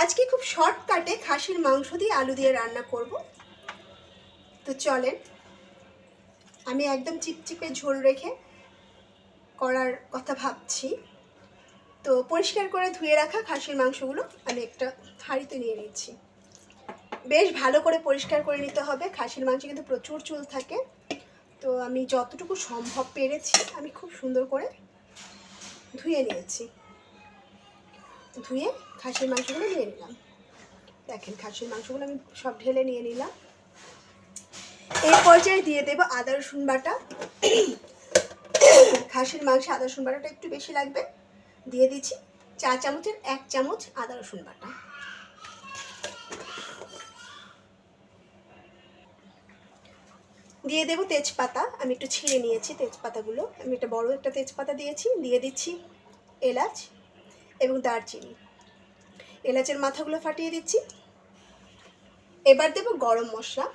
আজকে খুব শর্টকাটে খাসির মাংস দিয়ে আলু দিয়ে রান্না করব। তো চলেন, আমি একদম চিপচিপে ঝোল রেখে করার কথা ভাবছি। তো পরিষ্কার করে ধুয়ে রাখা খাসির মাংসগুলো আমি একটা হাঁড়িতে নিয়ে নিচ্ছি। বেশ ভালো করে পরিষ্কার করে নিতে হবে, খাসির মাংসে কিন্তু প্রচুর চুল থাকে। তো আমি যতটুকু সম্ভব পেরেছি আমি খুব সুন্দর করে ধুয়ে নিয়েছি। ধুয়ে খাসির মাংসগুলো নিয়ে নিলাম। দেখেন, খাসির মাংসগুলো আমি সব ঢেলে নিয়ে নিলাম। এই পর্যায়ে দিয়ে দেবো আদা রসুন বাটা। খাসির মাংসে আদা রসুন বাটাটা একটু বেশি লাগবে। দিয়ে দিচ্ছি 4 চামচের 1 চামচ আদা রসুন বাটা। দিয়ে দেবো তেজপাতা, আমি একটু ছিঁড়ে নিয়েছি তেজপাতাগুলো। আমি একটা বড় একটা তেজপাতা দিয়েছি। দিয়ে দিচ্ছি এলাচ এবং দারচিনি। এলাচের মাথাগুলো ফাটিয়ে দিচ্ছি। এবার দেবো গরম মশলা,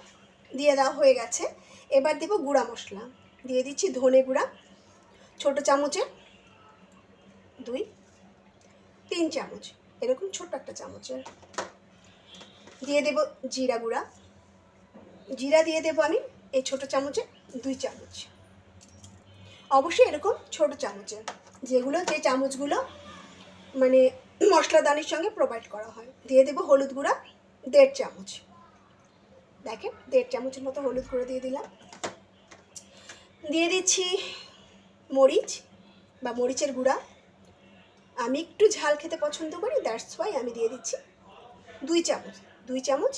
দিয়ে দেওয়া হয়ে গেছে। এবার দেবো গুঁড়া মশলা, দিয়ে দিচ্ছি ধনে গুঁড়া ছোটো চামচে 2-3 চামচ, এরকম ছোট্ট একটা চামচের। দিয়ে দেবো জিরা গুঁড়া, জিরা দিয়ে দেবো আমি এই ছোটো চামচে 2 চামচ, অবশ্যই এরকম ছোটো চামচের, যে চামচগুলো মানে মশলাদানির সঙ্গে প্রোভাইড করা হয়। দিয়ে দেবো হলুদ গুঁড়া 1.5 চামচ। দেখেন, 1.5 চামচের মতো হলুদ গুঁড়ো দিয়ে দিলাম। দিয়ে দিচ্ছি মরিচ বা মরিচের গুঁড়া। আমি একটু ঝাল খেতে পছন্দ করি, দ্যাটস ওয়াই আমি দিয়ে দিচ্ছি 2 চামচ। 2 চামচ,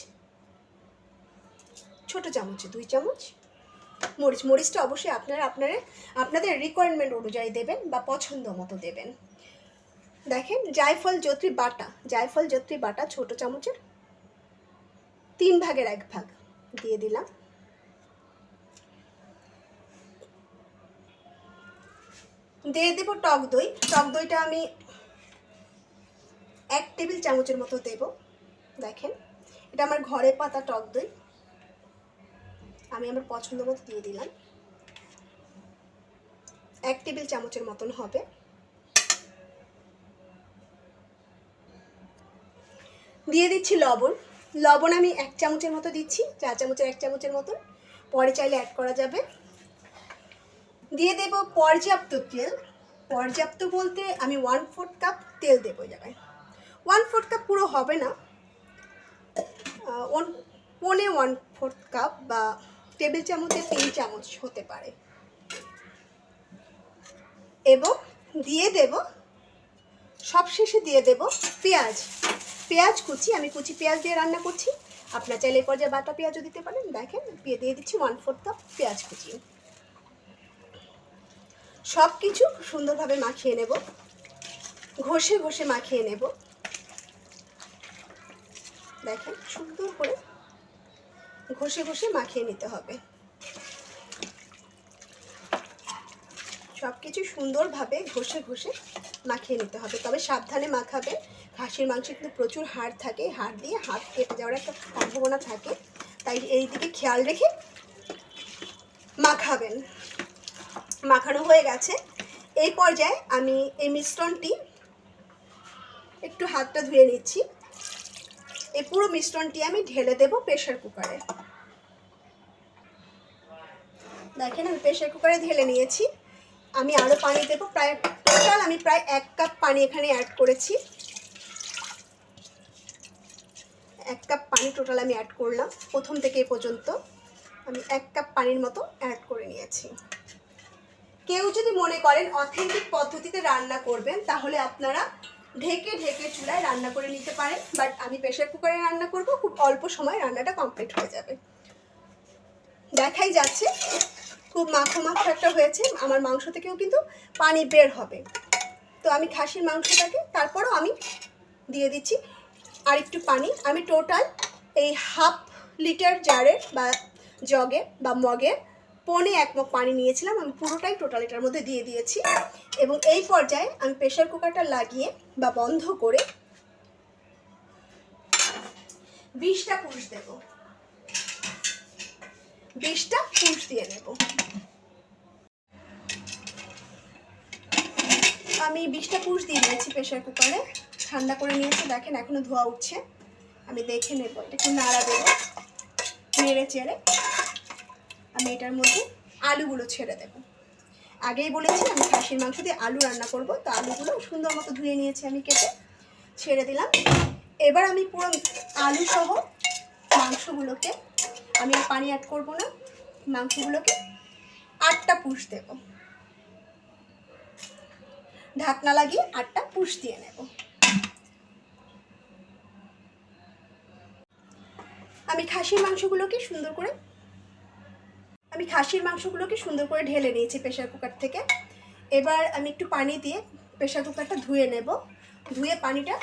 ছোটো চামচে 2 চামচ মরিচটা অবশ্যই আপনাদের রিকোয়ারমেন্ট অনুযায়ী দেবেন বা পছন্দ মতো দেবেন। দেখেন, জায়ফল জয়ত্রী বাটা ছোটো চামচের 3 ভাগের 1 ভাগ দিয়ে দিলাম। দিয়ে দেবো টক দইটা আমি 1 টেবিল চামচের মতো দেব। দেখেন, এটা আমার ঘরে পাতা টক দই, আমি আমার পছন্দ মতো দিয়ে দিলাম। 1 টেবিল চামচের মতন হবে। দিয়ে দিচ্ছি লবণ আমি 1 চামচের মতো দিচ্ছি, 4 চামচের 1 চামচের মতন, পরে চাইলে অ্যাড করা যাবে। দিয়ে দেব পর্যাপ্ত তেল, পর্যাপ্ত বলতে আমি 1/4 কাপ তেল দেবো এই জায়গায়। 1/4 কাপ পুরো হবে না, 1/4 কাপ বা টেবিল চামচে 3 চামচ হতে পারে। এবং দিয়ে দেব সবশেষে দিয়ে দেব পেঁয়াজ কুচি। আমি কুচি পেঁয়াজ দিয়ে রান্না করছি, আপনার চাইলে এই পর্যায়ে বাটা পেঁয়াজও দিতে পারেন। দেখেন, দিয়ে দিচ্ছি 1/4 কাপ পেঁয়াজ কুচি। সব কিছু সুন্দরভাবে মাখিয়ে নেব, ঘষে ঘষে মাখিয়ে নেব। দেখেন, সুন্দর করে ঘষে ঘষে মাখিয়ে নিতে হবে। সব কিছু সুন্দরভাবে ঘষে ঘষে মাখিয়ে নিতে হবে, তবে সাবধানে মাখাবে। খাসির মাংসে কিন্তু প্রচুর হাড় থাকে, হাড় দিয়ে হাত কেটে যাওয়ার একটা সম্ভাবনা থাকে, তাই এই দিকে খেয়াল রেখে মাখাবেন। মাখানো হয়ে গেছে। এই পর্যায়ে আমি এই মিশ্রণটি একটু হাতটা ধুয়ে নিচ্ছি। এই পুরো মিশ্রণটি আমি ঢেলে দেব প্রেসার কুকারে। দেখেন, আমি প্রেসার কুকারে ঢেলে নিয়েছি। আমি আরও পানি দেবো, আমি প্রায় 1 কাপ পানি এখানে অ্যাড করেছি। 1 কাপ পানি টোটাল আমি অ্যাড করলাম। প্রথম থেকে এ পর্যন্ত আমি 1 কাপ পানির মতো অ্যাড করে নিয়েছি। কেউ যদি মনে করেন অথেন্টিক পদ্ধতিতে রান্না করবেন, তাহলে আপনারা ঢেকে চুলায় রান্না করে নিতে পারেন, বাট আমি প্রেসার কুকারে রান্না করব, খুব অল্প সময় রান্নাটা কমপ্লিট হয়ে যাবে। দেখাই যাচ্ছে খুব মাখো একটা হয়েছে, আমার মাংস থেকেও কিন্তু পানি বের হবে। তো আমি খাসির মাংসটাকে তারপরও আমি দিয়ে দিচ্ছি আর একটু পানি। আমি টোটাল এই 1/2 লিটার জারের বা জগে বা মগে 1.25 মগ পানি নিয়েছিলাম, আমি পুরোটাই টোটাল এটার মধ্যে দিয়ে দিয়েছি। এবং এই পর্যায়ে আমি প্রেসার কুকারটা লাগিয়ে বা বন্ধ করে 20টা পুশ দেব, 20টা পুশ দিয়ে নেব। আমি 20টা পুশ দিয়ে দিয়েছি প্রেসার কুকারে। ঠান্ডা করে নিয়েছি। দেখেন এখনও ধোয়া উঠছে, আমি দেখে নেব। এটা একটু নাড়া দেবো, নেড়ে চেড়ে আমি এটার মধ্যে আলুগুলো ছেড়ে দেব। আগেই বলেছি আমি খাসির মাংস দিয়ে আলু রান্না করব, তো আলুগুলো সুন্দর মতো ধুয়ে নিয়েছি আমি, কেটে ছেড়ে দিলাম। এবার আমি পুরো আলু সহ মাংসগুলোকে, আমি আর পানি অ্যাড করব না, মাংসগুলোকে 8টা পুষ দেব। ঢাকনা লাগিয়ে 8টা পুষ দিয়ে নেব। আমি খাসির মাংসগুলোকে সুন্দর করে ঢেলে নিয়েছি প্রেশার কুকার থেকে। এবার আমি একটু পানি দিয়ে প্রেশার কুকারটা ধুয়ে নেব। ধুয়ে পানিটা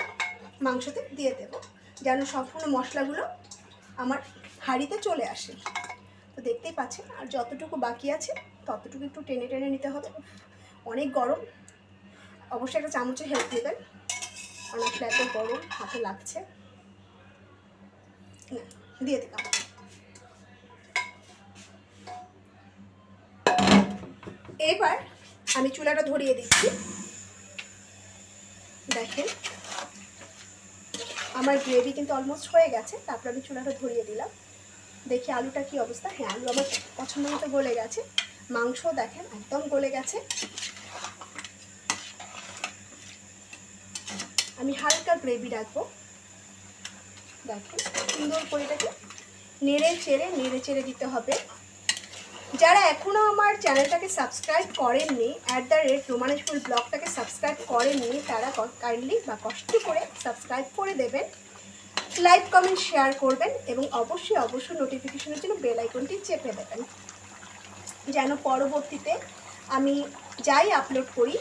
মাংসতে দিয়ে দেব, যেন সম্পূর্ণ মশলাগুলো আমার হাঁড়িতে চলে আসে। তো দেখতেই পাচ্ছেন, আর যতটুকু বাকি আছে ততটুকু একটু টেনে টেনে নিতে হবে। অনেক গরম, অবশ্যই একটা চামচে হেল্প দেবেন, কারণ আসলে এত গরম হাতে লাগছে। দিয়ে দিলাম। এবার আমি চুলাটা ধরিয়ে দিচ্ছি। দেখেন আমার গ্রেভি কিন্তু অলমোস্ট হয়ে গেছে। তারপর আমি চুলাটা ধরিয়ে দিলাম। দেখি আলুটা কি অবস্থা। হ্যাঁ, আলু আমার পছন্দ মতো গলে গেছে। মাংস দেখেন একদম গলে গেছে। আমি হালকা গ্রেভি রাখবো। দেখেন সুন্দর করে এটাকে নেড়ে চেড়ে দিতে হবে। যারা এখনও আমার চ্যানেলটাকে সাবস্ক্রাইব করেননি, @রোমানেশফুল ব্লগটাকে সাবস্ক্রাইব করেননি, তারা কাইন্ডলি বা কষ্ট করে সাবস্ক্রাইব করে দেবেন, লাইক কমেন্ট শেয়ার করবেন এবং অবশ্যই নোটিফিকেশনের জন্য বেল আইকনটি চেপে দেবেন, যেন পরবর্তীতে আমি যাই আপলোড করি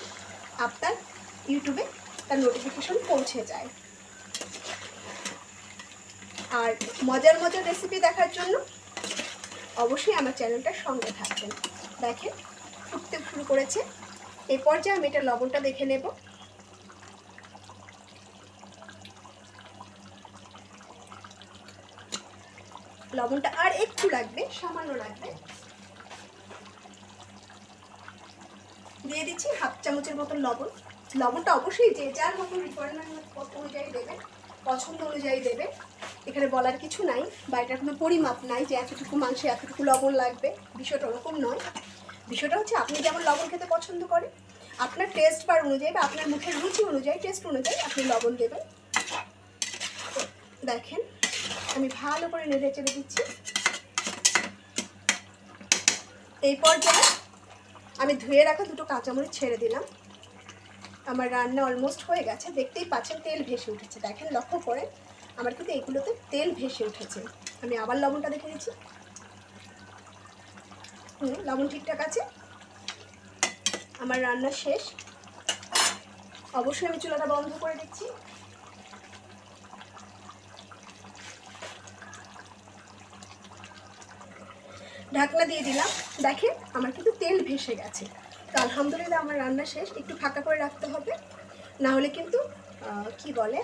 আপনার ইউটিউবে তার নোটিফিকেশন পৌঁছে যায়। আর মজার রেসিপি দেখার জন্য অবশ্যই আমার চ্যানেলটার সঙ্গে থাকবেন। দেখেন ফুটতে শুরু করেছে। এই পর্যায়ে আমি এটা লবণটা দেখে নেব। লবণটা আর একটু লাগবে, সামান্য লাগবে। দিয়ে দিচ্ছি 1/2 চামচের মতন লবণ। লবণটা অবশ্যই যে যার মতো রিকোয়ারমেন্ট অনুযায়ী দেবেন, পছন্দ অনুযায়ী দেবেন। এখানে বলার কিছু নাই বা এটার কোনো পরিমাপ নাই যে এতটুকু মাংসে এতটুকু লবণ লাগবে। বিষয়টা ওরকম নয়। বিষয়টা হচ্ছে আপনি যেমন লবণ খেতে পছন্দ করেন, আপনার টেস্ট বার অনুযায়ী বা আপনার মুখের রুচি অনুযায়ী, টেস্ট অনুযায়ী আপনি লবণ দেবেন। দেখেন আমি ভালো করে নেড়ে চেড়ে দিচ্ছি। এই পর্যায়ে আমি ধুয়ে রাখা 2টো কাঁচামরিচ ছেড়ে দিলাম। আমার রান্না অলমোস্ট হয়ে গেছে। দেখতেই পাচ্ছেন তেল ভেসে উঠেছে। দেখেন লক্ষ্য করে আমার কিন্তু এগুলোতে তেল ভেসে উঠেছে। আমি আবার লবণটা দেখে নিচ্ছি। লবণ ঠিকঠাক আছে। আমার রান্না শেষ। অবশ্যই আমি চুলাটা বন্ধ করে দিচ্ছি। ঢাকনা দিয়ে দিলাম। দেখেন আমার কিন্তু তেল ভেসে গেছে। তো আলহামদুলিল্লাহ আমার রান্না শেষ। একটু ফাঁকা করে রাখতে হবে, না হলে কিন্তু কি বলে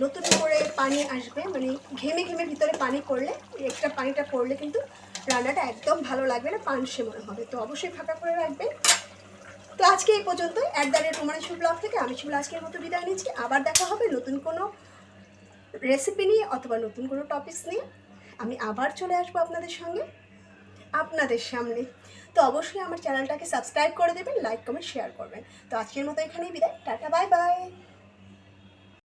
নতুন করে পানি আসবে, মানে ঘেমে ভিতরে পানি পড়লে, এক্সট্রা পানিটা পড়লে কিন্তু রান্নাটা একদম ভালো লাগবে না, পানসে মনে হবে। তো অবশ্যই ফাঁকা করে রাখবেন। তো আজকে এই পর্যন্ত @রোমানেশফুল ব্লগ থেকে আমি শিমুল আজকের মতো বিদায় নিচ্ছি। আবার দেখা হবে নতুন কোনো রেসিপি নিয়ে অথবা নতুন কোনো টপিকস নিয়ে। আমি আবার চলে আসবো আপনাদের সামনে। তো অবশ্যই আমার চ্যানেলটাকে সাবস্ক্রাইব করে দেবেন, লাইক কমেন্ট শেয়ার করবেন। তো আজকের মতো এখানেই বিদায়। Tata, bye bye.